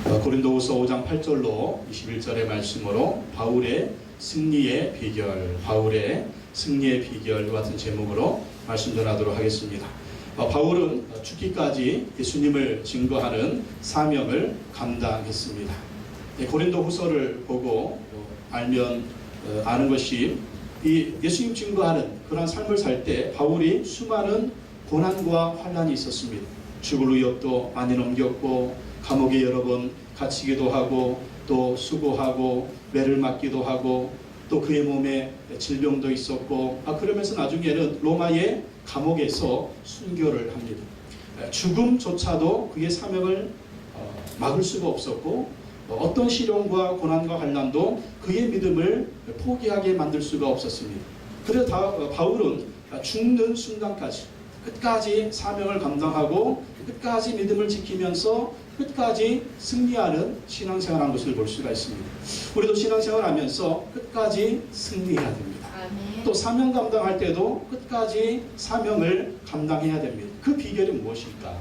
고린도후서 5장 8절로 21절의 말씀으로 바울의 승리의 비결, 바울의 승리의 비결 같은 제목으로 말씀 전하도록 하겠습니다. 바울은 죽기까지 예수님을 증거하는 사명을 감당했습니다. 고린도후서를 보고 알면 아는 것이 이 예수님 증거하는 그런 삶을 살 때 바울이 수많은 고난과 환난이 있었습니다. 죽을 위협도 많이 넘겼고 감옥에 여러 번 갇히기도 하고 또 수고하고 매를 맞기도 하고 또 그의 몸에 질병도 있었고 그러면서 나중에는 로마의 감옥에서 순교를 합니다. 죽음조차도 그의 사명을 막을 수가 없었고 어떤 시련과 고난과 환난도 그의 믿음을 포기하게 만들 수가 없었습니다. 그래서 바울은 죽는 순간까지 끝까지 사명을 감당하고 끝까지 믿음을 지키면서 끝까지 승리하는 신앙생활을 한 것을 볼 수가 있습니다. 우리도 신앙생활을 하면서 끝까지 승리해야 됩니다. 아멘. 또 사명 감당할 때도 끝까지 사명을 감당해야 됩니다. 그 비결이 무엇일까?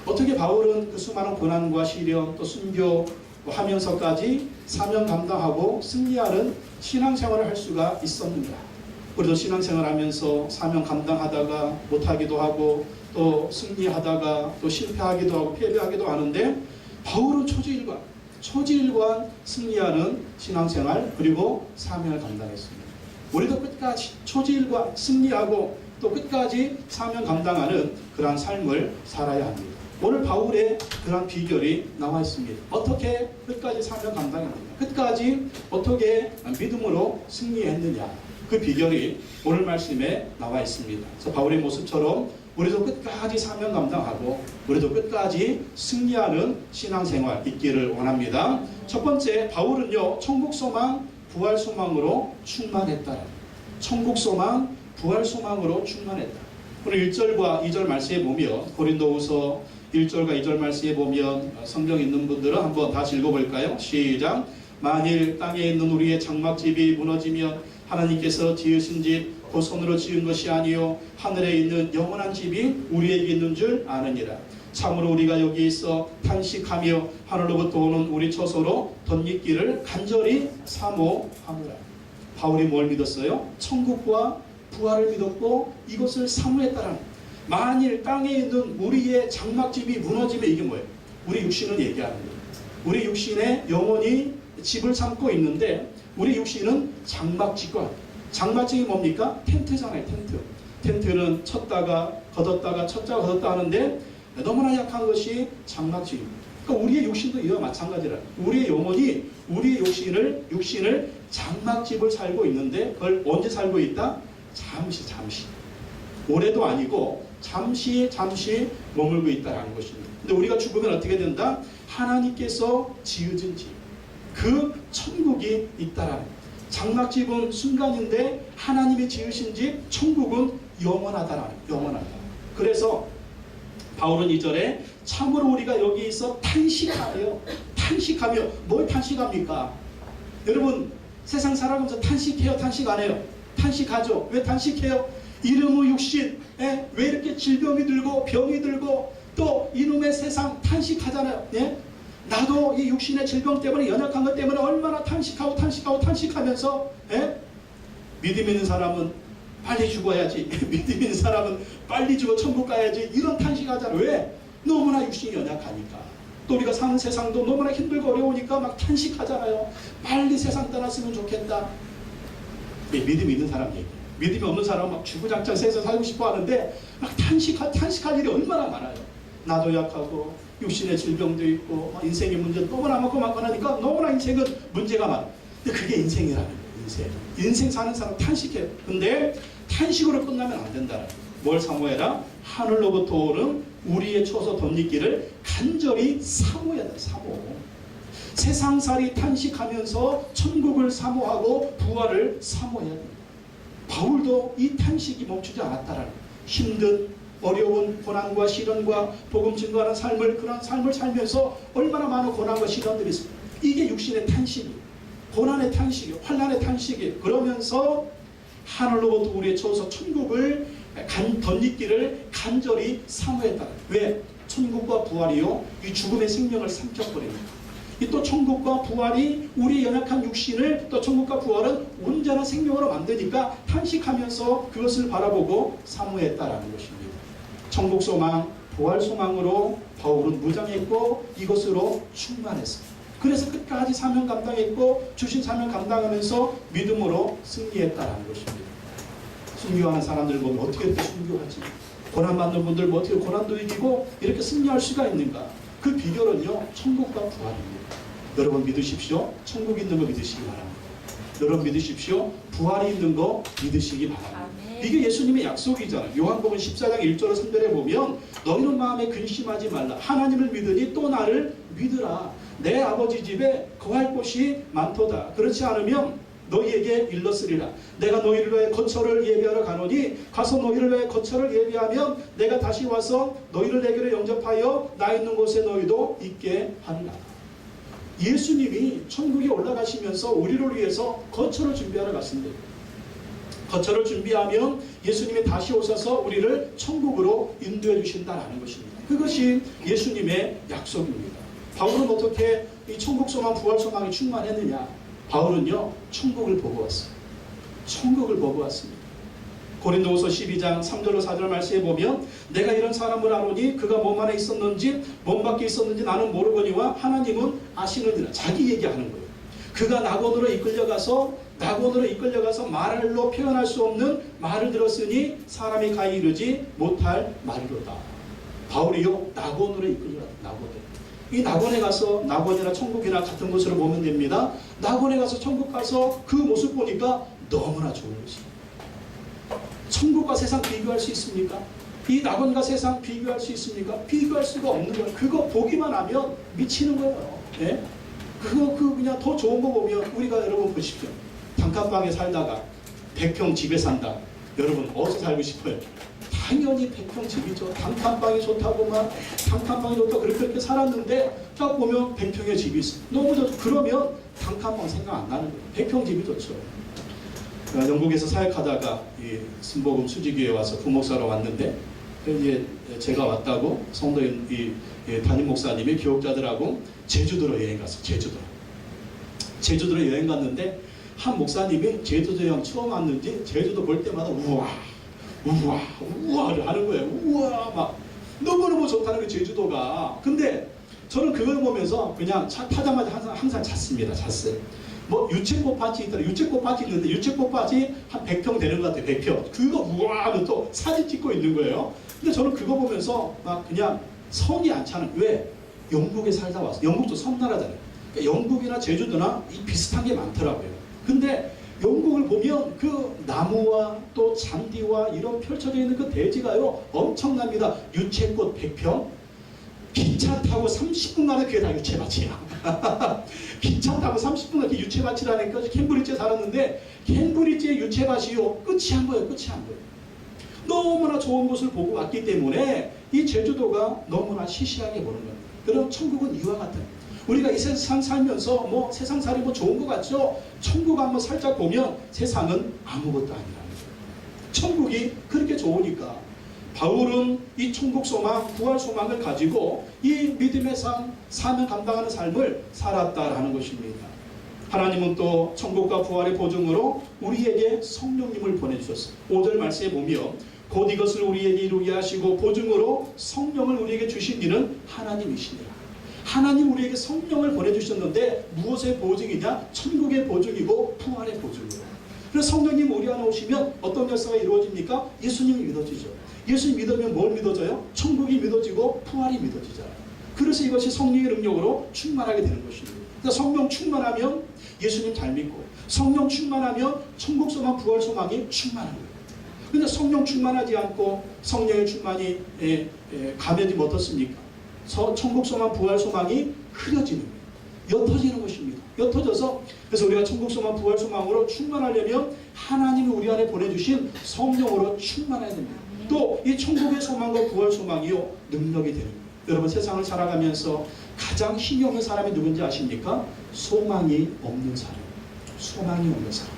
어떻게 바울은 그 수많은 고난과 시련 또 순교하면서까지 사명 감당하고 승리하는 신앙생활을 할 수가 있었는가? 우리도 신앙생활 하면서 사명 감당하다가 못하기도 하고 또 승리하다가 또 실패하기도 하고 패배하기도 하는데 바울은 초지일관 승리하는 신앙생활 그리고 사명을 감당했습니다. 우리도 끝까지 초지일관 승리하고 또 끝까지 사명 감당하는 그러한 삶을 살아야 합니다. 오늘 바울의 그러한 비결이 나와 있습니다. 어떻게 끝까지 사명 감당했느냐, 끝까지 어떻게 믿음으로 승리했느냐, 그 비결이 오늘 말씀에 나와 있습니다. 그래서 바울의 모습처럼 우리도 끝까지 사명 감당하고 우리도 끝까지 승리하는 신앙생활 있기를 원합니다. 첫 번째, 바울은요 천국소망 부활소망으로 충만했다. 천국소망 부활소망으로 충만했다. 오늘 1절과 2절 말씀에 보면 고린도후서 1절과 2절 말씀에 보면 성경 있는 분들은 한번 다시 읽어볼까요? 시작. 만일 땅에 있는 우리의 장막집이 무너지면 하나님께서 지으신 집 그 손으로 지은 것이 아니요 하늘에 있는 영원한 집이 우리에게 있는 줄 아느니라. 참으로 우리가 여기 있어 탄식하며 하늘로부터 오는 우리 처소로 덧입기를 간절히 사모하노라. 바울이 뭘 믿었어요? 천국과 부활을 믿었고 이것을 사모했다라는. 만일 땅에 있는 우리의 장막집이 무너지면 이게 뭐예요? 우리 육신은 얘기하는 거예요. 우리 육신에 영원히 집을 삼고 있는데 우리 육신은 장막집과 장막집이 뭡니까? 텐트잖아요. 텐트는 쳤다가 걷었다가 쳤다가 걷었다 하는데 너무나 약한 것이 장막집입니다. 그러니까 우리의 육신도 이와 마찬가지라. 우리의 영혼이 우리의 육신을 장막집을 살고 있는데 그걸 언제 살고 있다? 잠시 오래도 아니고 잠시 머물고 있다는 것입니다. 근데 우리가 죽으면 어떻게 된다? 하나님께서 지으신 집, 그 천국이 있다라는. 장막집은 순간인데 하나님이 지으신 집 천국은 영원하다. 그래서 바울은 2절에 참으로 우리가 여기 있어 탄식하며 뭘 탄식합니까? 여러분 세상 살아가면서 탄식해요? 탄식 안 해요? 탄식하죠. 왜 탄식해요? 이놈의 육신 왜 이렇게 질병이 들고 병이 들고 또 이놈의 세상 탄식하잖아요. 예? 나도 이 육신의 질병 때문에 연약한 것 때문에 얼마나 탄식하면서 믿음 있는 사람은 빨리 죽어야지, 믿음 있는 사람은 빨리 죽어 천국 가야지 이런 탄식하잖아요. 왜? 너무나 육신이 연약하니까. 또 우리가 사는 세상도 너무나 힘들고 어려우니까 막 탄식하잖아요. 빨리 세상 떠났으면 좋겠다. 믿음 있는 사람 얘기. 믿음이 없는 사람은 막 주구장창 세상 살고 싶어 하는데 막 탄식할 일이 얼마나 많아요. 나도 약하고 육신의 질병도 있고 인생의 문제도 너무나 많고 하니까 너무나 인생은 문제가 많아. 근데 그게 인생이라는 거예요. 인생 사는 사람 탄식해요. 근데 탄식으로 끝나면 안 된다. 뭘 사모해라? 하늘로부터 오는 우리의 처소 덧입기를 간절히 사모해야 돼. 세상살이 탄식하면서 천국을 사모하고 부활을 사모해야 돼. 바울도 이 탄식이 멈추지 않았다라는 거예요. 힘든 어려운 고난과 시련과 복음 증거하는 그런 삶을 살면서 얼마나 많은 고난과 시련들이 있습니다. 이게 육신의 탄식이에요. 고난의 탄식이에요. 환난의 탄식이에요. 그러면서 하늘로부터 우리의 처소 천국을 덧입기를 간절히 사모했다. 왜? 천국과 부활이요 이 죽음의 생명을 삼켜버립니다. 이 또 천국과 부활이 우리 연약한 육신을 또 천국과 부활은 온전한 생명으로 만드니까 탄식하면서 그것을 바라보고 사모했다라는 것입니다. 천국 소망, 부활 소망으로 바울은 무장했고 이것으로 충만했습니다. 그래서 끝까지 사명 감당했고 주신 사명 감당하면서 믿음으로 승리했다라는 것입니다. 순교하는 사람들 보면 어떻게 이렇게 순교하지? 고난받는 분들 뭐 어떻게 고난도 이기고 이렇게 승리할 수가 있는가? 그 비결은요 천국과 부활입니다. 여러분 믿으십시오. 천국 있는 거 믿으시기 바랍니다. 여러분 믿으십시오. 부활이 있는 거 믿으시기 바랍니다. 이게 예수님의 약속이잖아요. 요한복음 14장 1절 3절에 보면 너희는 마음에 근심하지 말라. 하나님을 믿으니 또 나를 믿으라. 내 아버지 집에 거할 곳이 많도다. 그렇지 않으면 너희에게 일렀으리라. 내가 너희를 위해 거처를 예비하러 가노니 가서 너희를 위해 거처를 예비하면 내가 다시 와서 너희를 내게로 영접하여 나 있는 곳에 너희도 있게 하리라. 예수님이 천국에 올라가시면서 우리를 위해서 거처를 준비하러 갔습니다. 거처를 준비하면 예수님이 다시 오셔서 우리를 천국으로 인도해 주신다라는 것입니다. 그것이 예수님의 약속입니다. 바울은 어떻게 이 천국 소망, 부활 소망이 충만했느냐? 바울은요 천국을 보고 왔어요. 천국을 보고 왔습니다. 고린도후서 12장 3절로 4절 말씀에 보면 내가 이런 사람을 아노니 그가 몸 안에 있었는지 몸 밖에 있었는지 나는 모르거니와 하나님은 아시느니라. 자기 얘기하는 거예요. 그가 낙원으로 이끌려가서 말로 표현할 수 없는 말을 들었으니 사람이 가히 이르지 못할 말이로다. 바울이요 낙원으로 이끌려갔다. 낙원에. 이 낙원에 가서 낙원이나 천국이나 같은 곳으로 보면 됩니다. 낙원에 가서 천국 가서 그 모습 보니까 너무나 좋은 것입니다. 천국과 세상 비교할 수 있습니까? 이 낙원과 세상 비교할 수 있습니까? 비교할 수가 없는 거예요. 그거 보기만 하면 미치는 거예요. 예? 그거 그냥 더 좋은 거 보면 우리가 여러분 보십시오. 단칸방에 살다가 100평 집에 산다. 여러분 어디서 살고 싶어요? 당연히 100평 집이죠. 단칸방이 좋다고 막 단칸방이 좋다고 그렇게 살았는데 딱 보면 100평의 집이 있어. 너무 좋죠. 그러면 단칸방 생각 안 나는 거예요. 100평 집이 좋죠. 영국에서 사역하다가 이 순복음 수지교회 와서 부목사로 왔는데 이제 제가 왔다고 성도인 이 담임 목사님이 교육자들하고 제주도로 여행 갔어요. 제주도로 여행 갔는데 한 목사님이 제주도 여행 처음 왔는지 제주도 볼 때마다 우와를 하는 거예요. 우와 막 너무너무 좋다는 그 제주도가. 근데 저는 그걸 보면서 그냥 차 타자마자 항상 잤어요. 뭐 유채꽃밭이 있더라. 유채꽃밭이 있는데 유채꽃밭이 한 100평 되는 것 같아요. 100평. 그거 우와 하면 또 사진 찍고 있는 거예요. 근데 저는 그거 보면서 막 그냥 성이 안 차는. 왜? 영국에 살다 왔어. 영국도 섬나라잖아요. 그러니까 영국이나 제주도나 비슷한 게 많더라고요. 근데 영국을 보면 그 나무와 또 잔디와 이런 펼쳐져 있는 그 대지가요 엄청납니다. 유채꽃 100평. 기차 타고 30분 가면 그게 다 유채밭이야. 기차 타고 30분 가면 유채밭이라니까. 캠브리지에 살았는데 캠브리지의 유채밭이요 끝이 한 거예요. 너무나 좋은 곳을 보고 왔기 때문에 이 제주도가 너무나 시시하게 보는 거예요. 그럼 천국은 이와 같아요. 우리가 이 세상 살면서 뭐 세상살이 뭐 좋은 것 같죠? 천국 한번 살짝 보면 세상은 아무것도 아니라는 거예요. 천국이 그렇게 좋으니까 바울은 이 천국 소망, 부활 소망을 가지고 이 믿음의 삶, 사명 감당하는 삶을 살았다라는 것입니다. 하나님은 또 천국과 부활의 보증으로 우리에게 성령님을 보내주셨어요. 5절 말씀에 보면 곧 이것을 우리에게 이루게 하시고 보증으로 성령을 우리에게 주신 이는 하나님이시니라. 하나님 우리에게 성령을 보내주셨는데 무엇의 보증이냐? 천국의 보증이고 부활의 보증이고. 그래서 성령님 우리 안에 오시면 어떤 역사가 이루어집니까? 예수님이 믿어지죠. 예수님 믿으면 뭘 믿어져요? 천국이 믿어지고 부활이 믿어지잖아요. 그래서 이것이 성령의 능력으로 충만하게 되는 것입니다. 그러니까 성령 충만하면 예수님 잘 믿고 성령 충만하면 천국 소망, 부활 소망이 충만한 거예요. 그런데 성령 충만하지 않고 성령의 충만이 가면이 어떻습니까? 천국 소망, 부활 소망이 흐려지는 거예요. 옅어지는 것입니다. 옅어져서 그래서 우리가 천국 소망, 부활 소망으로 충만하려면 하나님이 우리 안에 보내주신 성령으로 충만해야 됩니다. 또 이 천국의 소망과 부활 소망이요 능력이 되는 거예요. 여러분 세상을 살아가면서 가장 힘이 없는 사람이 누군지 아십니까? 소망이 없는 사람. 소망이 없는 사람.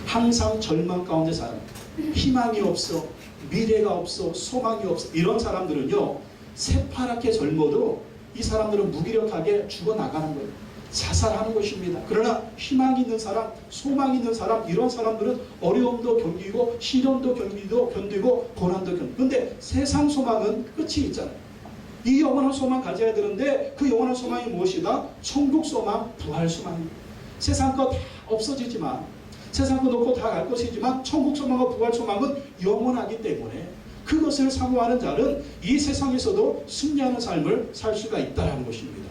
항상 절망 가운데 사람. 희망이 없어. 미래가 없어. 소망이 없어. 이런 사람들은요 새파랗게 젊어도 이 사람들은 무기력하게 죽어나가는 거예요. 자살하는 것입니다. 그러나 희망이 있는 사람, 소망이 있는 사람, 이런 사람들은 어려움도 견디고 시련도 견디고 고난도 견디고. 근데 세상 소망은 끝이 있잖아요. 이 영원한 소망 가져야 되는데 그 영원한 소망이 무엇이다? 천국 소망, 부활 소망입니다. 세상 거 다 없어지지만, 세상 거 놓고 다 갈 것이지만 천국 소망과 부활 소망은 영원하기 때문에 그것을 사모하는 자는 이 세상에서도 승리하는 삶을 살 수가 있다는 것입니다.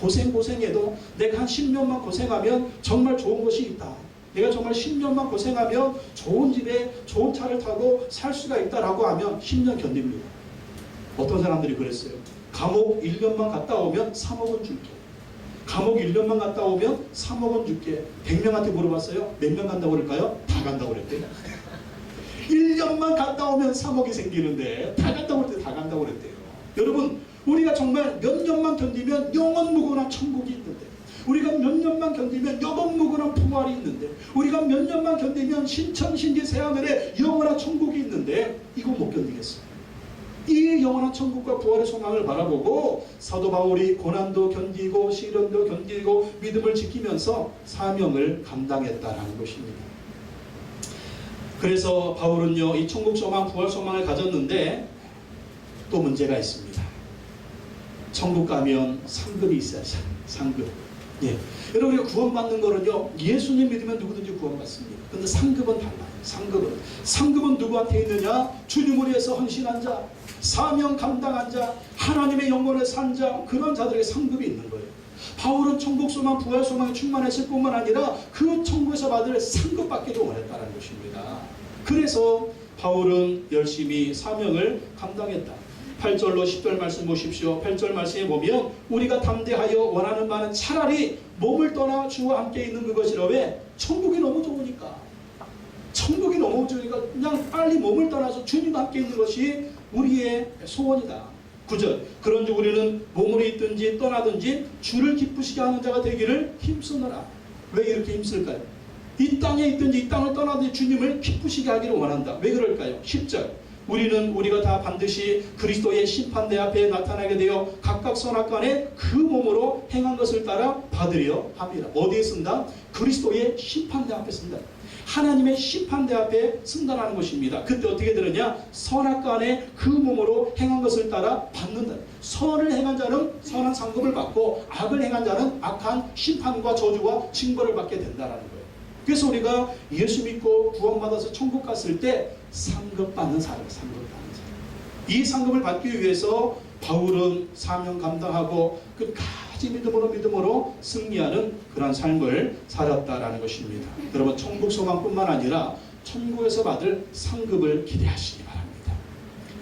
고생해도 내가 한 10년만 고생하면 정말 좋은 것이 있다. 내가 정말 10년만 고생하면 좋은 집에 좋은 차를 타고 살 수가 있다라고 하면 10년 견딥니다. 어떤 사람들이 그랬어요. 감옥 1년만 갔다 오면 3억 원 줄게. 감옥 1년만 갔다 오면 3억 원 줄게. 100명한테 물어봤어요. 몇 명 간다고 그럴까요? 다 간다고 그랬대요. 1년만 갔다 오면 3억이 생기는데 다 간다고 그랬대요. 다 간다고 그랬대요. 여러분, 우리가 정말 몇 년만 견디면 영원 무궁한 천국이 있는데, 우리가 몇 년만 견디면 영원 무궁한 부활이 있는데, 우리가 몇 년만 견디면 신천신지 새하늘에 영원한 천국이 있는데 이거 못 견디겠어요. 이 영원한 천국과 부활의 소망을 바라보고 사도 바울이 고난도 견디고 시련도 견디고 믿음을 지키면서 사명을 감당했다는 것입니다. 그래서 바울은요, 이 천국 소망, 부활 소망을 가졌는데 또 문제가 있습니다. 천국 가면 상급이 있어야죠. 상급. 예. 여러분, 우리가 구원받는 거는요, 예수님 믿으면 누구든지 구원받습니다. 근데 상급은 달라요. 상급은 누구한테 있느냐? 주님을 위해서 헌신한 자, 사명 감당한 자, 하나님의 영광을 산 자, 그런 자들에게 상급이 있는 거예요. 바울은 천국 소망, 부활 소망에 충만했을 뿐만 아니라 그 천국에서 받을 상급받기도 원했다는 것입니다. 그래서 바울은 열심히 사명을 감당했다. 8절로 10절 말씀 보십시오. 8절 말씀에 보면 우리가 담대하여 원하는 바는 차라리 몸을 떠나 주와 함께 있는 그것이라. 왜? 천국이 너무 좋으니까. 천국이 너무 좋으니까 그냥 빨리 몸을 떠나서 주님과 함께 있는 것이 우리의 소원이다. 9절. 그런즉 우리는 몸으로 있든지 떠나든지 주를 기쁘시게 하는 자가 되기를 힘쓰노라. 왜 이렇게 힘쓸까요? 이 땅에 있든지 이 땅을 떠나든지 주님을 기쁘시게 하기를 원한다. 왜 그럴까요? 10절. 우리가 다 반드시 그리스도의 심판대 앞에 나타나게 되어 각각 선악간에 그 몸으로 행한 것을 따라 받으려 합니다. 어디에 쓴다? 그리스도의 심판대 앞에 쓴다. 하나님의 심판대 앞에 쓴다는 것입니다. 그때 어떻게 되느냐? 선악간에 그 몸으로 행한 것을 따라 받는다. 선을 행한 자는 선한 상급을 받고 악을 행한 자는 악한 심판과 저주와 징벌을 받게 된다는 거예요. 그래서 우리가 예수 믿고 구원받아서 천국 갔을 때 상급 받는 사람이에요. 상급 받는 사람. 이 상급을 받기 위해서 바울은 사명 감당하고 끝까지 믿음으로 승리하는 그런 삶을 살았다라는 것입니다. 여러분, 천국 소망뿐만 아니라 천국에서 받을 상급을 기대하시기 바랍니다.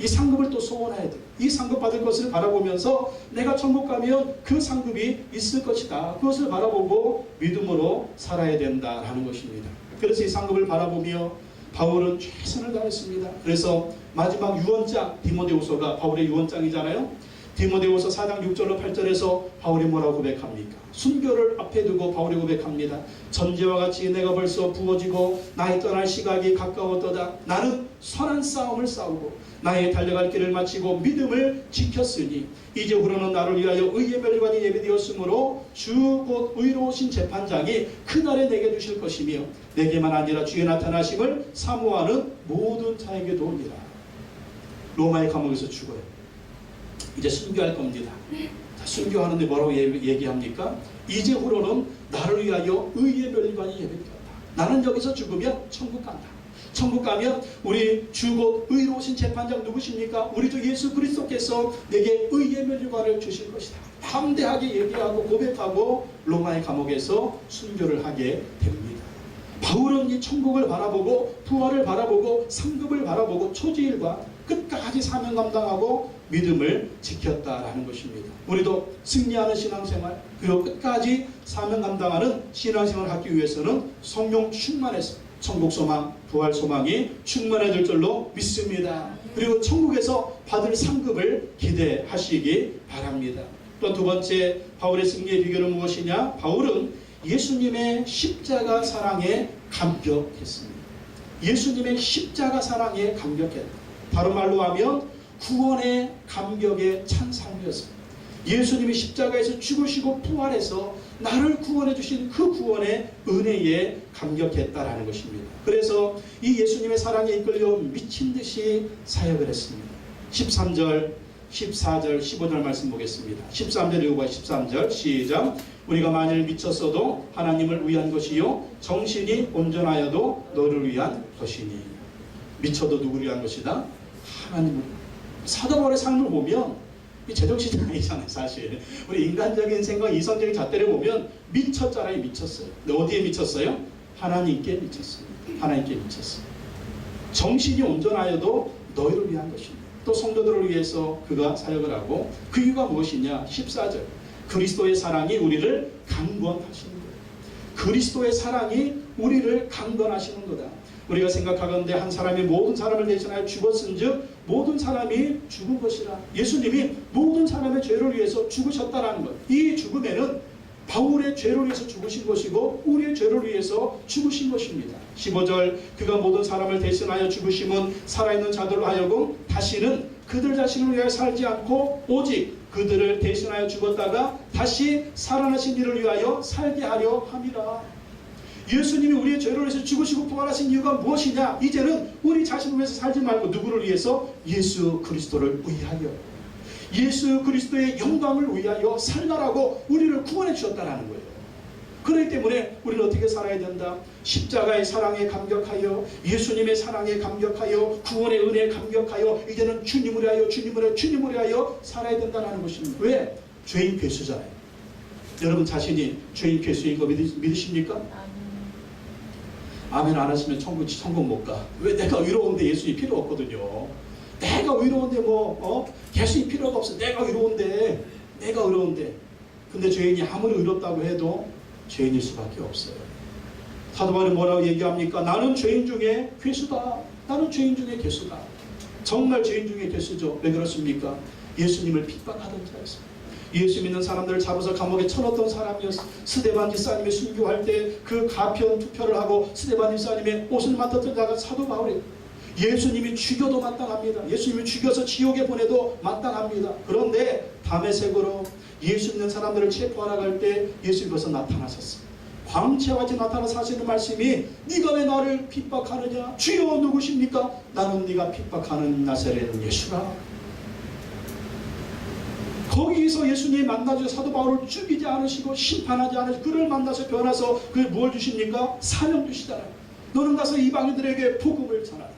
이 상급을 또 소원해야 돼요. 이 상급 받을 것을 바라보면서 내가 천국 가면 그 상급이 있을 것이다. 그것을 바라보고 믿음으로 살아야 된다라는 것입니다. 그래서 이 상급을 바라보며 바울은 최선을 다했습니다. 그래서 마지막 유언장, 디모데후서가 바울의 유언장이잖아요. 디모데후서 4장 6절로 8절에서 바울이 뭐라고 고백합니까? 순교를 앞에 두고 바울이 고백합니다. 전제와 같이 내가 벌써 부어지고 나의 떠날 시각이 가까웠도다. 나는 선한 싸움을 싸우고 나의 달려갈 길을 마치고 믿음을 지켰으니 이제후로는 나를 위하여 의의 멸관이 예비되었으므로 주 곧 의로우신 재판장이 그날에 내게 주실 것이며 내게만 아니라 주의 나타나심을 사모하는 모든 자에게도 오니라. 로마의 감옥에서 죽어요. 이제 순교할 겁니다. 자, 순교하는데 뭐라고 얘기합니까? 이제후로는 나를 위하여 의의 멸관이 예비되었다. 나는 여기서 죽으면 천국 간다. 천국 가면 우리 주 곧 의로우신 재판장 누구십니까? 우리 주 예수 그리스도께서 내게 의의 멸관을 주실 것이다. 담대하게 얘기하고 고백하고 로마의 감옥에서 순교를 하게 됩니다. 바울은 이 천국을 바라보고 부활을 바라보고 상급을 바라보고 초지일과 끝까지 사명 감당하고 믿음을 지켰다라는 것입니다. 우리도 승리하는 신앙생활 그리고 끝까지 사명 감당하는 신앙생활을 하기 위해서는 성령 충만해서 천국 소망, 부활 소망이 충만해질 줄로 믿습니다. 그리고 천국에서 받을 상급을 기대하시기 바랍니다. 또 두 번째 바울의 승리의 비결은 무엇이냐? 바울은 예수님의 십자가 사랑에 감격했습니다. 예수님의 십자가 사랑에 감격했다. 다른 말로 하면 구원의 감격에 찬 삶이었습니다. 예수님이 십자가에서 죽으시고 부활해서 나를 구원해 주신 그 구원의 은혜에 감격했다라는 것입니다. 그래서 이 예수님의 사랑에 이끌려 미친 듯이 사역을 했습니다. 13절, 14절, 15절 말씀 보겠습니다. 13절 읽어봐요. 13절 시작. 우리가 만일 미쳤어도 하나님을 위한 것이요 정신이 온전하여도 너를 위한 것이니. 미쳐도 누구를 위한 것이다? 하나님을. 사도 바울의 삶을 보면 이 제정신이 아니잖아요. 사실 우리 인간적인 생각, 이성적인 잣대를 보면 미쳤잖아요. 미쳤어요. 근데 어디에 미쳤어요? 하나님께 미쳤어요. 하나님께 미쳤어요. 정신이 온전하여도 너희를 위한 것입니다. 또 성도들을 위해서 그가 사역을 하고, 그 이유가 무엇이냐? 14절 그리스도의 사랑이 우리를 강권하시는 거예요. 그리스도의 사랑이 우리를 강권하시는 거다. 우리가 생각하건대 한 사람이 모든 사람을 대신하여 죽었은즉 모든 사람이 죽은 것이라. 예수님이 모든 사람의 죄를 위해서 죽으셨다라는 것. 이 죽음에는 바울의 죄를 위해서 죽으신 것이고 우리의 죄를 위해서 죽으신 것입니다. 15절 그가 모든 사람을 대신하여 죽으심은 살아있는 자들로 하여금 다시는 그들 자신을 위하여 살지 않고 오직 그들을 대신하여 죽었다가 다시 살아나신 이를 위하여 살게 하려 함이라. 예수님이 우리의 죄를 위해서 죽으시고 부활하신 이유가 무엇이냐? 이제는 우리 자신을 위해서 살지 말고 누구를 위해서? 예수 그리스도를 위하여, 예수 그리스도의 영광을 위하여 살라라고 우리를 구원해 주셨다는 거예요. 그렇기 때문에 우리는 어떻게 살아야 된다? 십자가의 사랑에 감격하여, 예수님의 사랑에 감격하여, 구원의 은혜에 감격하여, 이제는 주님을 위하여, 주님을 위하여 살아야 된다는 것입니다. 왜? 죄인 괴수잖아요. 여러분 자신이 죄인 괴수인 거 믿으십니까? 아멘 안 하시면 천국 못 가. 왜? 내가 의로운데 예수님 필요 없거든요. 내가 의로운데 예수님 필요가 없어. 내가 의로운데. 근데 죄인이 아무리 의롭다고 해도 죄인일 수밖에 없어요. 사도 바울이 뭐라고 얘기합니까? 나는 죄인 중에 괴수다. 나는 죄인 중에 괴수다. 정말 죄인 중에 괴수죠. 왜 그렇습니까? 예수님을 핍박하던 자였습니다. 예수 믿는 사람들을 잡아서 감옥에 쳐넣었던 사람이었어요. 스데반 집사님이 순교할 때 그 가편 투표를 하고 스데반 집사님의 옷을 맡았던 자가 사도 바울이에요. 예수님이 죽여도 마땅합니다. 예수님이 죽여서 지옥에 보내도 마땅합니다. 그런데 다메섹으로 예수 믿는 사람들을 체포하러 갈 때 예수님께서 나타나셨어요. 광채와 같이 나타나서 하시는 말씀이 네가 왜 나를 핍박하느냐? 주여 누구십니까? 나는 네가 핍박하는 나사렛 예수라. 거기서 예수님이 만나서 사도 바울을 죽이지 않으시고 심판하지 않으시고 그를 만나서 변화서 그를 뭘 주십니까? 사명 주시잖아요. 너는 가서 이방인들에게 복음을 전하라.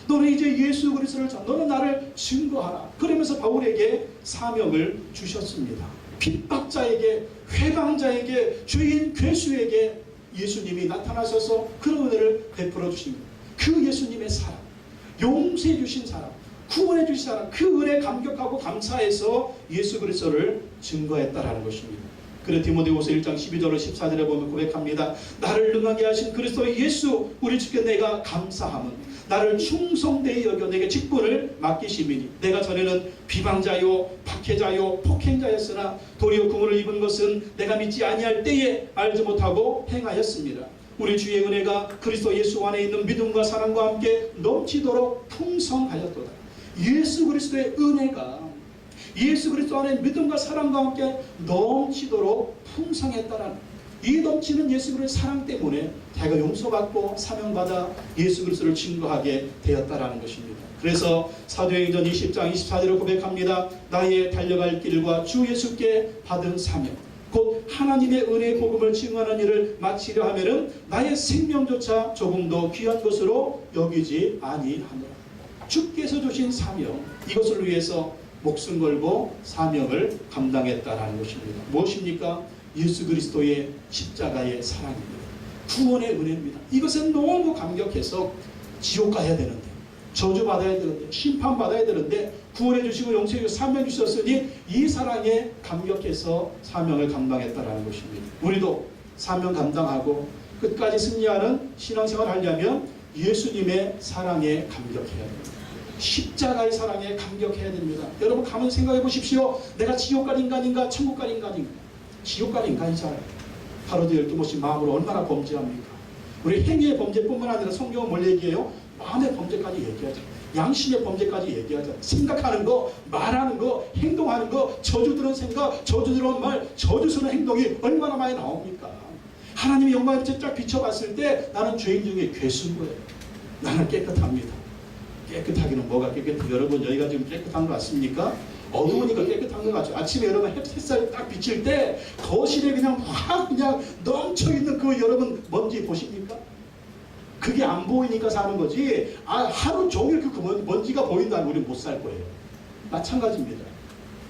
너는 이제 예수 그리스도를 전하. 너는 나를 증거하라. 그러면서 바울에게 사명을 주셨습니다. 핍박자에게, 회방자에게, 죄인 괴수에게 예수님이 나타나셔서 그런 은혜를 베풀어 주십니다. 그 예수님의 사랑, 용서해 주신 사랑, 구원해 주신 사람, 그 은혜에 감격하고 감사해서 예수 그리스도를 증거했다라는 것입니다. 그래 디모데후서 1장 12절로 14절에 보면 고백합니다. 나를 능하게 하신 그리스도 예수 우리 주께 내가 감사함은 나를 충성되이 여겨 내게 직분을 맡기심이니 내가 전에는 비방자요 박해자요 폭행자였으나 도리어 구원을 입은 것은 내가 믿지 아니할 때에 알지 못하고 행하였습니다. 우리 주의 은혜가 그리스도 예수 안에 있는 믿음과 사랑과 함께 넘치도록 풍성하였도다. 예수 그리스도의 은혜가 예수 그리스도 안에 믿음과 사랑과 함께 넘치도록 풍성했다라는, 이 넘치는 예수 그리스도의 사랑 때문에 자기가 용서받고 사명받아 예수 그리스도를 증거하게 되었다라는 것입니다. 그래서 사도행전 20장 24절을 고백합니다. 나의 달려갈 길과 주 예수께 받은 사명 곧 하나님의 은혜의 복음을 증언하는 일을 마치려 하면은 나의 생명조차 조금 더 귀한 것으로 여기지 아니하노라. 주께서 주신 사명, 이것을 위해서 목숨 걸고 사명을 감당했다라는 것입니다. 무엇입니까? 예수 그리스도의 십자가의 사랑입니다. 구원의 은혜입니다. 이것은 너무 감격해서 지옥 가야 되는데, 저주받아야 되는데, 심판받아야 되는데 구원해 주시고 용서해 주시고 사명 주셨으니 이 사랑에 감격해서 사명을 감당했다라는 것입니다. 우리도 사명 감당하고 끝까지 승리하는 신앙생활을 하려면 예수님의 사랑에 감격해야 됩니다. 십자가의 사랑에 감격해야 됩니다. 여러분 가만히 생각해 보십시오. 내가 지옥 갈 인간인가 천국 갈 인간인가? 지옥 갈 인간이잖아요. 하루도 12번씩 마음으로 얼마나 범죄합니까? 우리 행위의 범죄뿐만 아니라 성경은 뭘 얘기해요? 마음의 범죄까지 얘기하죠. 양심의 범죄까지 얘기하잖아요. 생각하는 거, 말하는 거, 행동하는 거, 저주들은 생각, 저주들은 말, 저주스러운 행동이 얼마나 많이 나옵니까? 하나님의 영광을 쫙 비춰봤을 때 나는 죄인 중에 괴수인 거예요. 나는 깨끗합니다. 깨끗하기는 뭐가 깨끗해요? 여러분 여기가 지금 깨끗한 것 같습니까? 어두우니까 깨끗한 것 같죠. 아침에 여러분 햇살이 딱 비칠 때 거실에 그냥 확 그냥 넘쳐있는 그 여러분 먼지 보십니까? 그게 안 보이니까 사는 거지. 하루 종일 그 먼지가 보인다면 우리는 못 살 거예요. 마찬가지입니다.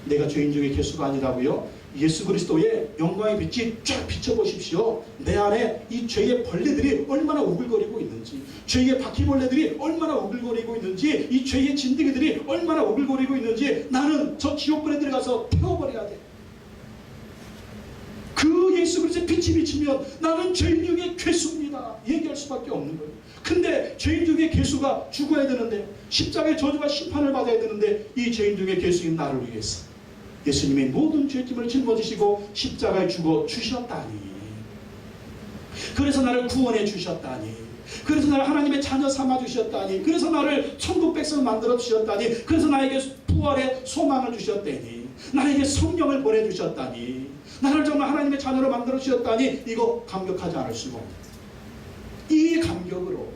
내가 죄인 중에 개수가 아니라고요? 예수 그리스도의 영광의 빛이 쫙 비춰보십시오. 내 안에 이 죄의 벌레들이 얼마나 우글거리고 있는지, 죄의 바퀴벌레들이 얼마나 우글거리고 있는지, 이 죄의 진드기들이 얼마나 우글거리고 있는지 나는 저 지옥불에 들어가서 태워버려야 돼. 그 예수 그리스도의 빛이 비치면 나는 죄인 중에 괴수입니다. 얘기할 수밖에 없는 거예요. 근데 죄인 중에 괴수가 죽어야 되는데, 십자가의 저주와 심판을 받아야 되는데, 이 죄인 중에 괴수인 나를 위해서 예수님의 모든 죄짐을 짊어지시고 십자가에 죽어 주셨다니, 그래서 나를 구원해 주셨다니, 그래서 나를 하나님의 자녀 삼아 주셨다니, 그래서 나를 천국 백성 만들어 주셨다니, 그래서 나에게 부활의 소망을 주셨다니, 나에게 성령을 보내주셨다니, 나를 정말 하나님의 자녀로 만들어 주셨다니, 이거 감격하지 않을 수가 없습니다. 이 감격으로,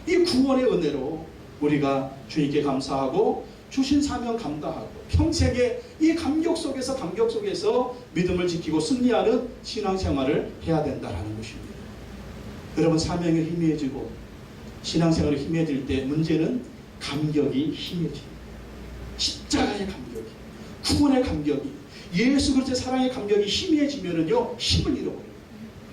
이 구원의 은혜로 우리가 주님께 감사하고 주신 사명 감당하고 평생에 이 감격 속에서 믿음을 지키고 승리하는 신앙생활을 해야 된다는 것입니다. 여러분 사명이 희미해지고 신앙생활이 희미해질 때 문제는 감격이 희미해집니다. 십자가의 감격이, 구원의 감격이, 예수 그리스도의 사랑의 감격이 희미해지면은요 힘을 잃어버려요.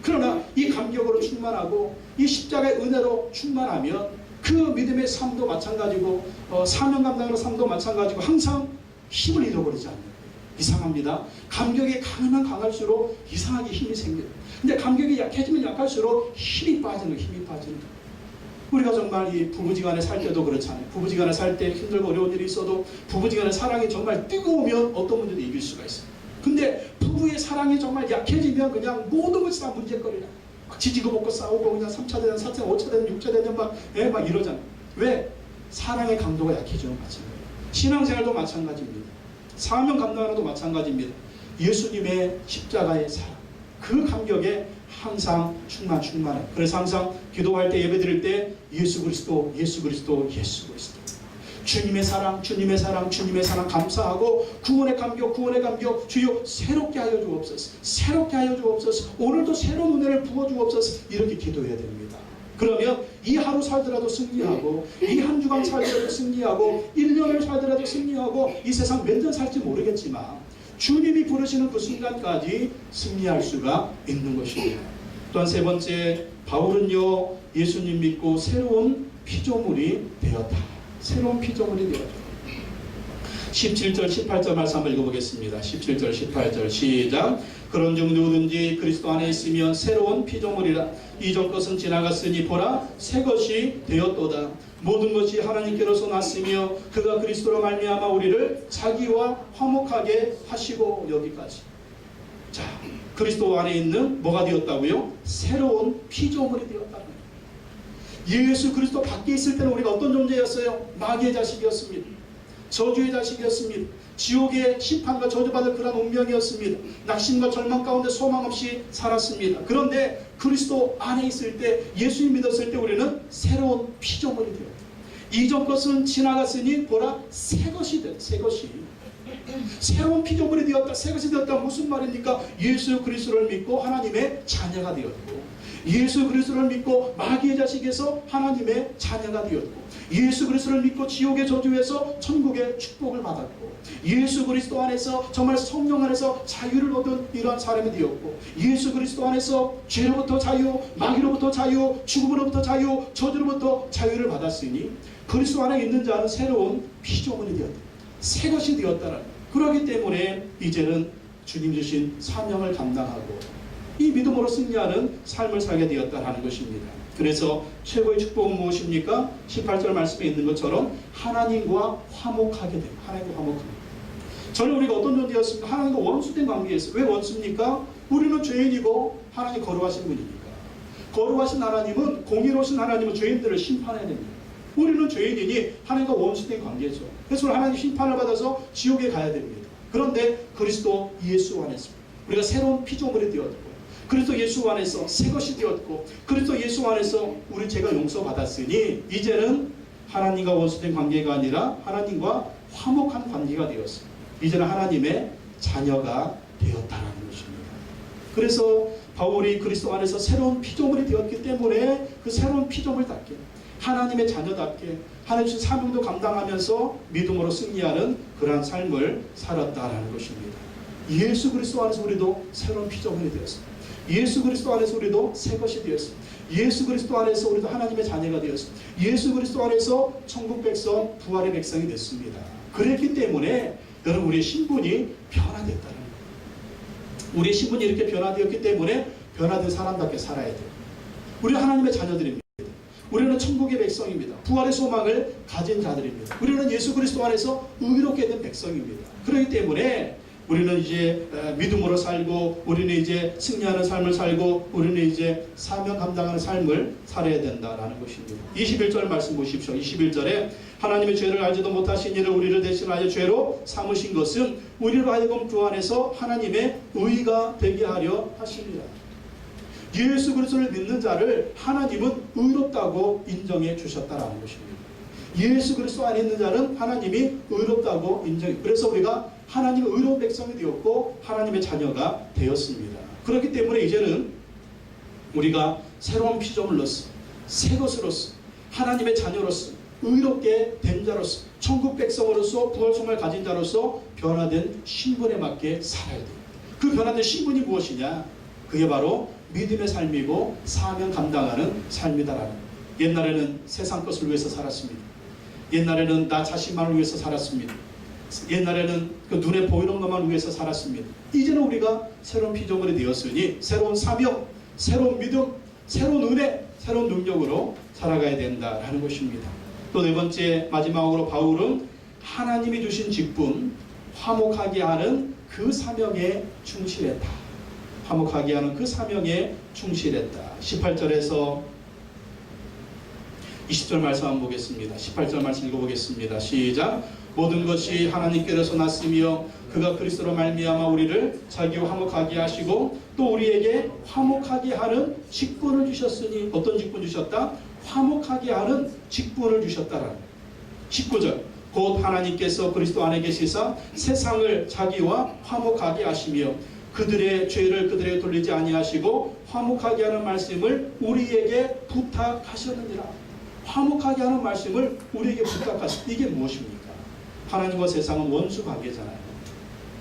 그러나 이 감격으로 충만하고 이 십자가의 은혜로 충만하면 그 믿음의 삶도 마찬가지고 사명 감당의 삶도 마찬가지고 항상 힘을 잃어버리지 않는 거예요. 이상합니다. 감격이 강하면 강할수록 이상하게 힘이 생겨요. 근데 감격이 약해지면 약할수록 힘이 빠지는 거예요. 우리가 정말 이 부부지간에 살 때도 그렇잖아요. 부부지간에 살 때 힘들고 어려운 일이 있어도 부부지간의 사랑이 정말 뜨거우면 어떤 문제도 이길 수가 있어요. 근데 부부의 사랑이 정말 약해지면 그냥 모든 것이 다 문제거리라. 지지고 볶고 싸우고 그냥 3차 대전, 4차, 5차 대전, 6차 대전 막 이러잖아요. 왜? 사랑의 강도가 약해지는 마찬가지예요. 신앙생활도 마찬가지입니다. 사명 감당하는 것도 마찬가지입니다. 예수님의 십자가의 사랑, 그 감격에 항상 충만해요. 그래서 항상 기도할 때, 예배 드릴 때 예수 그리스도, 예수 그리스도, 예수 그리스도, 주님의 사랑, 주님의 사랑, 주님의 사랑 감사하고 구원의 감격, 구원의 감격, 주여 새롭게 하여 주옵소서, 새롭게 하여 주옵소서, 오늘도 새로운 은혜를 부어 주옵소서, 이렇게 기도해야 됩니다. 그러면 이 하루 살더라도 승리하고, 이 한 주간 살더라도 승리하고, 1년을 살더라도 승리하고, 이 세상 몇 년 살지 모르겠지만 주님이 부르시는 그 순간까지 승리할 수가 있는 것입니다. 또한 세 번째, 바울은요 예수님 믿고 새로운 피조물이 되었다. 새로운 피조물이 되었다. 17절 18절 말씀 한번 읽어보겠습니다. 17절 18절 시작. 그런즉 누구든지 그리스도 안에 있으면 새로운 피조물이라. 이전 것은 지나갔으니 보라 새 것이 되었도다. 모든 것이 하나님께로서 났으며 그가 그리스도로 말미암아 우리를 자기와 화목하게 하시고. 여기까지. 자, 그리스도 안에 있는 뭐가 되었다고요? 새로운 피조물이 되었다는 거예요. 예수 그리스도 밖에 있을 때는 우리가 어떤 존재였어요? 마귀의 자식이었습니다. 저주의 자식이었습니다. 지옥의 심판과 저주받을 그런 운명이었습니다. 낙심과 절망 가운데 소망 없이 살았습니다. 그런데 그리스도 안에 있을 때, 예수님 믿었을 때 우리는 새로운 피조물이 되었다. 이전 것은 지나갔으니 보라 새 것이 되었다. 새 것이. 새로운 피조물이 되었다. 새 것이 되었다. 무슨 말입니까? 예수 그리스도를 믿고 하나님의 자녀가 되었고, 예수 그리스도를 믿고 마귀의 자식에서 하나님의 자녀가 되었고, 예수 그리스도를 믿고 지옥의 저주에서 천국의 축복을 받았고, 예수 그리스도 안에서 정말 성령 안에서 자유를 얻은 이러한 사람이 되었고, 예수 그리스도 안에서 죄로부터 자유, 마귀로부터 자유, 죽음으로부터 자유, 저주로부터 자유를 받았으니 그리스도 안에 있는 자는 새로운 피조물이 되었다. 새 것이 되었다는. 그렇기 때문에 이제는 주님 주신 사명을 감당하고 이 믿음으로 승리하는 삶을 살게 되었다는 것입니다. 그래서 최고의 축복은 무엇입니까? 18절 말씀에 있는 것처럼 하나님과 화목하게 됩니다. 하나님과 화목합니다. 저는 우리가 어떤 존재였습니까? 하나님과 원수된 관계였어요. 왜 원수입니까? 우리는 죄인이고 하나님 거룩하신 분이니까. 거룩하신 하나님은, 공의로우신 하나님은 죄인들을 심판해야 됩니다. 우리는 죄인이니 하나님과 원수된 관계죠. 그래서 하나님 심판을 받아서 지옥에 가야 됩니다. 그런데 그리스도 예수 안에서 우리가 새로운 피조물이 되었고, 그리스도 예수 안에서 새 것이 되었고, 그리스도 예수 안에서 우리 죄가 용서받았으니 이제는 하나님과 원수된 관계가 아니라 하나님과 화목한 관계가 되었습니다. 이제는 하나님의 자녀가 되었다라는 것입니다. 그래서 바울이 그리스도 안에서 새로운 피조물이 되었기 때문에 그 새로운 피조물답게 하나님의 자녀답게 하나님 주신 사명도 감당하면서 믿음으로 승리하는 그러한 삶을 살았다라는 것입니다. 예수 그리스도 안에서 우리도 새로운 피조물이 되었습니다. 예수 그리스도 안에서 우리도 새 것이 되었습니다. 예수 그리스도 안에서 우리도 하나님의 자녀가 되었습니다. 예수 그리스도 안에서 천국 백성, 부활의 백성이 됐습니다. 그랬기 때문에 여러분 우리의 신분이 변화됐다는 거예요. 우리의 신분이 이렇게 변화되었기 때문에 변화된 사람답게 살아야 돼요. 우리 하나님의 자녀들입니다. 우리는 천국의 백성입니다. 부활의 소망을 가진 자들입니다. 우리는 예수 그리스도 안에서 의롭게 된 백성입니다. 그렇기 때문에 우리는 이제 믿음으로 살고, 우리는 이제 승리하는 삶을 살고, 우리는 이제 사명 감당하는 삶을 살아야 된다라는 것입니다. 21절 말씀 보십시오. 21절에 하나님의 죄를 알지도 못하신 이를 우리를 대신하여 죄로 삼으신 것은 우리로 하여금 그 안에서 하나님의 의가 되게 하려 하십니다. 예수 그리스도를 믿는 자를 하나님은 의롭다고 인정해 주셨다라는 것입니다. 예수 그리스도 안에 있는 자는 하나님이 의롭다고 인정해. 그래서 우리가 하나님의 의로운 백성이 되었고 하나님의 자녀가 되었습니다. 그렇기 때문에 이제는 우리가 새로운 피조물로서, 새 것으로서, 하나님의 자녀로서, 의롭게 된 자로서, 천국 백성으로서, 부활성을 가진 자로서 변화된 신분에 맞게 살아야 돼요. 그 변화된 신분이 무엇이냐? 그게 바로 믿음의 삶이고 사명 감당하는 삶이다라는 거예요. 옛날에는 세상 것을 위해서 살았습니다. 옛날에는 나 자신만을 위해서 살았습니다. 옛날에는 그 눈에 보이는 것만 위해서 살았습니다. 이제는 우리가 새로운 피조물이 되었으니 새로운 사명, 새로운 믿음, 새로운 은혜, 새로운 능력으로 살아가야 된다라는 것입니다. 또 네 번째, 마지막으로 바울은 하나님이 주신 직분, 화목하게 하는 그 사명에 충실했다. 화목하게 하는 그 사명에 충실했다. 18절에서 20절 말씀 한번 보겠습니다. 18절 말씀 읽어보겠습니다. 시작. 모든 것이 하나님께로서 났으며 그가 그리스도로 말미암아 우리를 자기와 화목하게 하시고 또 우리에게 화목하게 하는 직분을 주셨으니, 어떤 직분 주셨다? 화목하게 하는 직분을 주셨다라는 19절. 곧 하나님께서 그리스도 안에 계시사 세상을 자기와 화목하게 하시며 그들의 죄를 그들에게 돌리지 아니하시고 화목하게 하는 말씀을 우리에게 부탁하셨느니라. 화목하게 하는 말씀을 우리에게 부탁하셨. 이게 무엇입니까? 하나님과 세상은 원수 관계잖아요.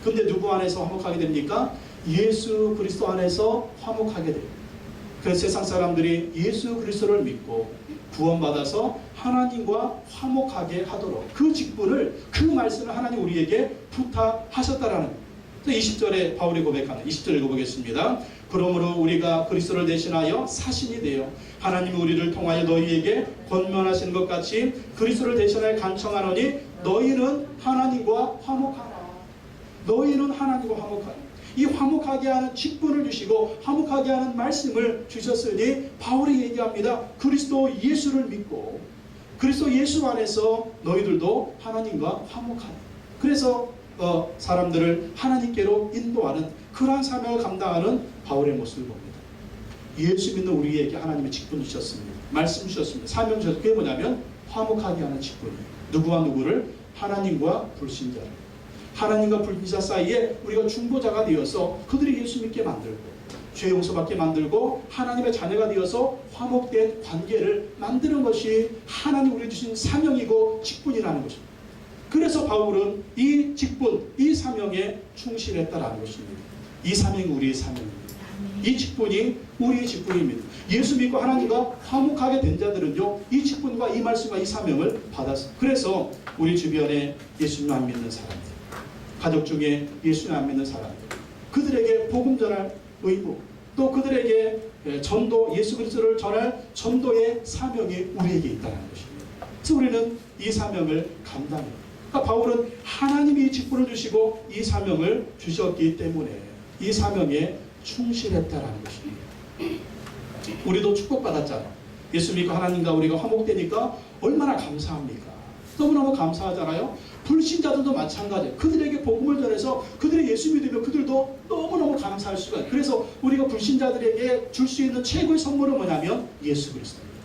근데 누구 안에서 화목하게 됩니까? 예수 그리스도 안에서 화목하게 돼요. 그래서 세상 사람들이 예수 그리스도를 믿고 구원받아서 하나님과 화목하게 하도록 그 직분을, 그 말씀을 하나님 우리에게 부탁하셨다라는 거예요. 20절에 바울이 고백하는 20절 읽어보겠습니다. 그러므로 우리가 그리스도를 대신하여 사신이 되어 하나님이 우리를 통하여 너희에게 권면하시는 것 같이 그리스도를 대신하여 간청하노니 너희는 하나님과 화목하라. 너희는 하나님과 화목하라. 이 화목하게 하는 직분을 주시고 화목하게 하는 말씀을 주셨으니 바울이 얘기합니다. 그리스도 예수를 믿고 그리스도 예수 안에서 너희들도 하나님과 화목하라. 그래서 사람들을 하나님께로 인도하는 그러한 사명을 감당하는 바울의 모습을 봅니다. 예수 믿는 우리에게 하나님의 직분 주셨습니다. 말씀 주셨습니다. 사명 주셨습니다. 그게 뭐냐면 화목하게 하는 직분이에요. 누구와 누구를? 하나님과 불신자를. 하나님과 불신자 사이에 우리가 중보자가 되어서 그들이 예수 믿게 만들고 죄 용서받게 만들고 하나님의 자녀가 되어서 화목된 관계를 만드는 것이 하나님 우리 주신 사명이고 직분이라는 것입니다. 그래서 바울은 이 직분, 이 사명에 충실했다라는 것입니다. 이 사명이 우리의 사명입니다. 이 직분이 우리의 직분입니다. 예수 믿고 하나님과 화목하게 된 자들은요, 이 직분과 이 말씀과 이 사명을 받았어요. 그래서 우리 주변에 예수님 안 믿는 사람들, 가족 중에 예수님 안 믿는 사람들, 그들에게 복음 전할 의무, 또 그들에게 전도, 예수 그리스도를 전할 전도의 사명이 우리에게 있다는 것입니다. 그래서 우리는 이 사명을 감당해요. 그러니까 바울은 하나님이 직분을 주시고 이 사명을 주셨기 때문에 이 사명에 충실했다라는 것입니다. 우리도 축복받았잖아. 예수 믿고 하나님과 우리가 화목되니까 얼마나 감사합니까? 너무너무 감사하잖아요. 불신자들도 마찬가지예요. 그들에게 복음을 전해서 그들의 예수 믿으면 그들도 너무너무 감사할 수가 있어요. 그래서 우리가 불신자들에게 줄 수 있는 최고의 선물은 뭐냐면 예수 그리스도입니다.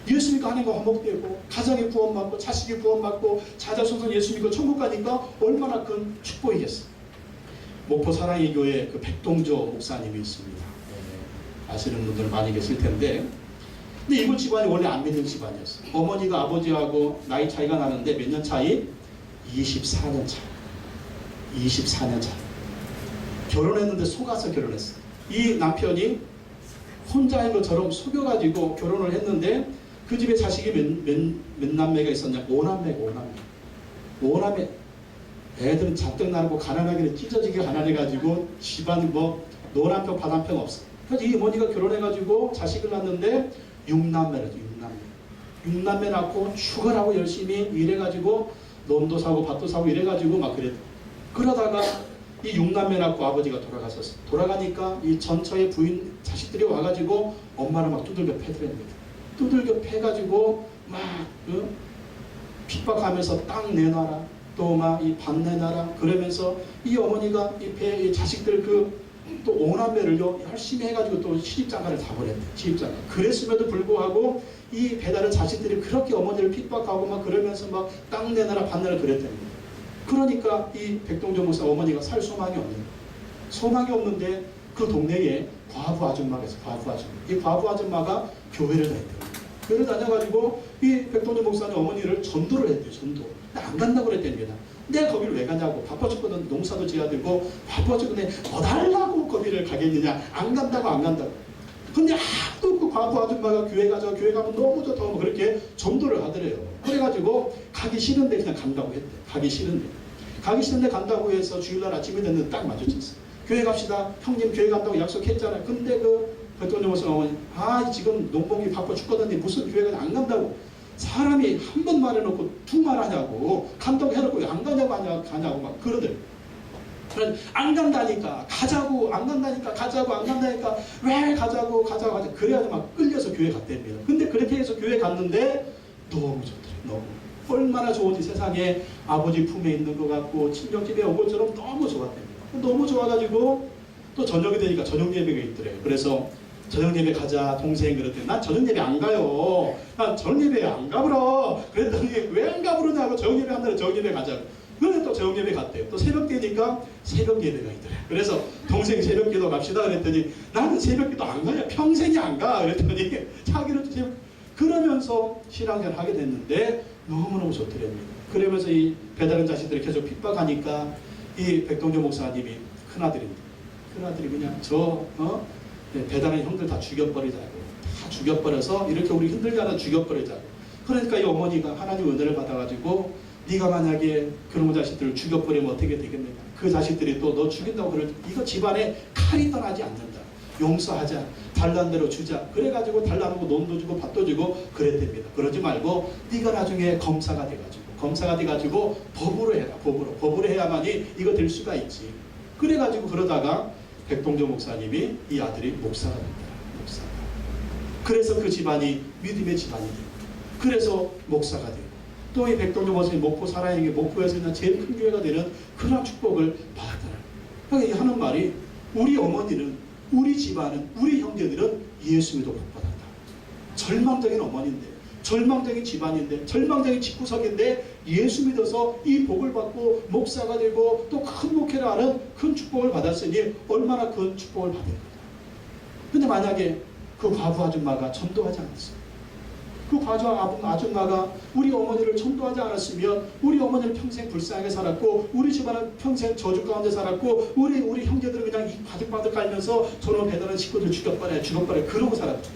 예수 믿고 하나님과 화목되고 가정이 구원받고 자식이 구원받고 자자손손 예수 믿고 천국 가니까 얼마나 큰 축복이겠어요. 목포 사랑의 교회 그 백동조 목사님이 있습니다. 아시는 분들 많이 계실 텐데, 근데 이분 집안이 원래 안 믿는 집안이었어요. 어머니가 아버지하고 나이 차이가 나는데 몇 년 차이? 24년 차. 24년 차. 결혼했는데 속아서 결혼했어요. 이 남편이 혼자인 것처럼 속여가지고 결혼을 했는데 그 집에 자식이 몇 남매가 있었냐? 5남매가 5남매. 애들은 잔뜩 나고 가난하게 찢어지게 가난해가지고 집안이 뭐 노란평 바람평 없어. 그래서 이 어머니가 결혼해가지고 자식을 낳는데 6남매라죠. 6남매 낳고 죽어라고 열심히 일해가지고 논도 사고 밭도 사고 이래가지고 막 그랬다. 그러다가 이 6남매 낳고 아버지가 돌아가셨어. 돌아가니까 이 전처의 부인 자식들이 와가지고 엄마를 막 두들겨 패드립니다. 두들겨 패가지고 막 핍박하면서 땅 내놔라. 또 막 이 밥 내놔라. 그러면서 이 어머니가 이 자식들 또 5남매를요 열심히 해가지고 또 시집장가를 다 보냈대. 시집장가. 그랬음에도 불구하고 이 배다른 자식들이 그렇게 어머니를 핍박하고 막 그러면서 막 땅 내놔라 밥 내놔라 그랬답니다. 그러니까 이 백동조 목사 어머니가 살 소망이 없는 거예요. 소망이 없는데 그 동네에 과부 아줌마가 있어요. 과부 아줌마. 이 과부 아줌마가 교회를 다녔대요. 교회를 다녀가지고 이 백동조 목사님 어머니를 전도를 했대요. 전도. 안 간다고 그랬답니다. 내가 거기를 왜 가냐고. 바빠 죽거든. 농사도 지어야 되고 바빠 죽거든. 뭐 달라고 거기를 가겠느냐. 안 간다고. 근데 아무도 그 과부 아줌마가 교회 가자. 교회 가면 너무 좋다고 뭐 그렇게 전도를 하더래요. 그래가지고 가기 싫은데 그냥 간다고 했대. 가기 싫은데 간다고 해서 주일날 아침에 됐는데 딱 마주쳤어요. 교회 갑시다. 형님 교회 간다고 약속했잖아요. 근데 그 백동조 목사 어머니 지금 농복이 바빠 죽거든. 무슨 교회 안 간다고. 사람이 한 번 말해놓고 두 말 하냐고. 간다고 해놓고 안 가냐고 가냐고 막 그러더래. 안 간다니까 가자고. 안 간다니까 가자고. 안 간다니까 왜 가자고. 그래야지 막 끌려서 교회 갔답니다. 근데 그렇게 해서 교회 갔는데 너무 좋더래. 너무 얼마나 좋은지. 세상에 아버지 품에 있는 것 같고 친정집에 온 것처럼 너무 좋았답니다. 너무 좋아가지고 또 저녁이 되니까 저녁 예배가 있더래. 그래서 저녁 예배 가자. 동생이 그랬더니 난 저녁 예배 안 가요. 난 저녁 예배 안 가버려. 그랬더니 왜 안 가버리냐고. 저녁 예배 한다고 저녁 예배 가자고. 그래서 또 저녁 예배 갔대요. 또 새벽 되니까 새벽 예배가 있더래. 그래서 동생 새벽 기도 갑시다 그랬더니 나는 새벽 기도 안 가냐. 평생이 안 가. 그랬더니 자기는 새벽 그러면서 신앙생활 하게 됐는데 너무너무 좋더랍니다. 그러면서 이 배다른 자식들이 계속 핍박하니까 이 백동조 목사님이 큰아들입니다. 큰아들이 그냥 배다른 형들 다 죽여버리자고. 다 죽여버려서 이렇게 우리 힘들게 하나 죽여버리자고. 그러니까 이 어머니가 하나님 은혜를 받아가지고 네가 만약에 그런 자식들을 죽여버리면 어떻게 되겠느냐. 그 자식들이 또 너 죽인다고 그럴 때 이거 집안에 칼이 떠나지 않는다. 용서하자. 달란 대로 주자. 그래가지고 달라는 거 논도 주고 밭도 주고 그랬답니다. 그러지 말고 네가 나중에 검사가 돼가지고 법으로 해라. 법으로 해야만이 이거 될 수가 있지. 그래가지고 그러다가 백동조 목사님이 이 아들이 목사가 된다. 목사가. 그래서 그 집안이 믿음의 집안이 되고 그래서 목사가 되고 또 이 백동조 목사님 목포 사랑에게 목포에서 있는 제일 큰 교회가 되는 그런 축복을 받았더라. 그러니까 하는 말이 우리 어머니는 우리 집안은 우리 형제들은 예수 믿어 복받았다. 절망적인 어머니인데 절망적인 집안인데 절망적인 집구석인데 예수 믿어서 이 복을 받고 목사가 되고 또 큰 목회를 하는 큰 축복을 받았으니 얼마나 큰 축복을 받은 거다. 근데 만약에 그 과부 아줌마가 전도하지 않았어요. 그 과부 아줌마가 우리 어머니를 전도하지 않았으면 우리 어머니는 평생 불쌍하게 살았고 우리 집안은 평생 저주 가운데 살았고 우리 형제들은 그냥 이 바득바득 깔면서 저런 배달한 식구들 죽여버려 그러고 살았죠.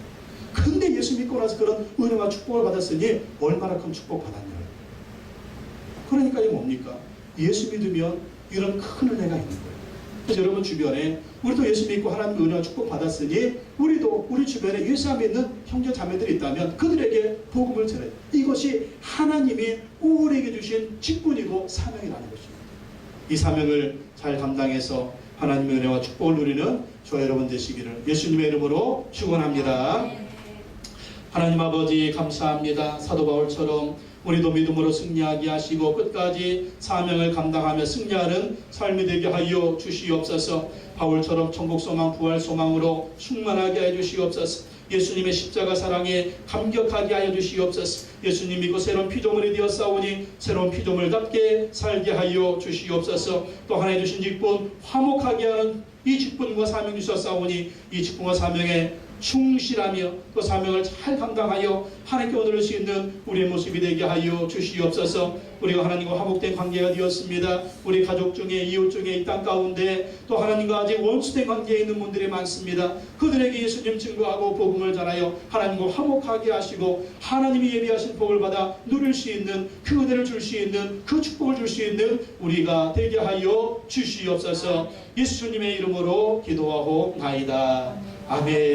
근데 예수 믿고 나서 그런 은혜와 축복을 받았으니 얼마나 큰 축복 받았냐. 그러니까 이게 뭡니까? 예수 믿으면 이런 큰 은혜가 있는 거예요. 그래서 여러분 주변에 우리도 예수 믿고 하나님의 은혜와 축복 받았으니 우리도 우리 주변에 예수 안 믿는 형제 자매들이 있다면 그들에게 복음을 전해요. 이것이 하나님이 우리에게 주신 직분이고 사명이라는 것입니다. 이 사명을 잘 감당해서 하나님의 은혜와 축복을 누리는 저와 여러분 되시기를 예수님의 이름으로 축원합니다. 하나님 아버지 감사합니다. 사도 바울처럼 우리도 믿음으로 승리하게 하시고 끝까지 사명을 감당하며 승리하는 삶이 되게 하여 주시옵소서. 바울처럼 천국 소망 부활 소망으로 충만하게 해 주시옵소서. 예수님의 십자가 사랑에 감격하게 하여 주시옵소서. 예수님 믿고 새로운 피조물이 되었사오니 새로운 피조물답게 살게 하여 주시옵소서. 또 하나님 주신 직분 화목하게 하는 이 직분과 사명 주셨사오니 이 직분과 사명에 충실하며 또 사명을 잘 감당하여 하나님께 얻을 수 있는 우리의 모습이 되게 하여 주시옵소서. 우리가 하나님과 화목된 관계가 되었습니다. 우리 가족 중에 이웃 중에 이 땅 가운데 또 하나님과 아직 원수된 관계에 있는 분들이 많습니다. 그들에게 예수님 증거하고 복음을 전하여 하나님과 화목하게 하시고 하나님이 예비하신 복을 받아 누릴 수 있는 그 은혜를 줄 수 있는 그 축복을 줄 수 있는 우리가 되게 하여 주시옵소서. 예수님의 이름으로 기도하고 나이다. 아멘.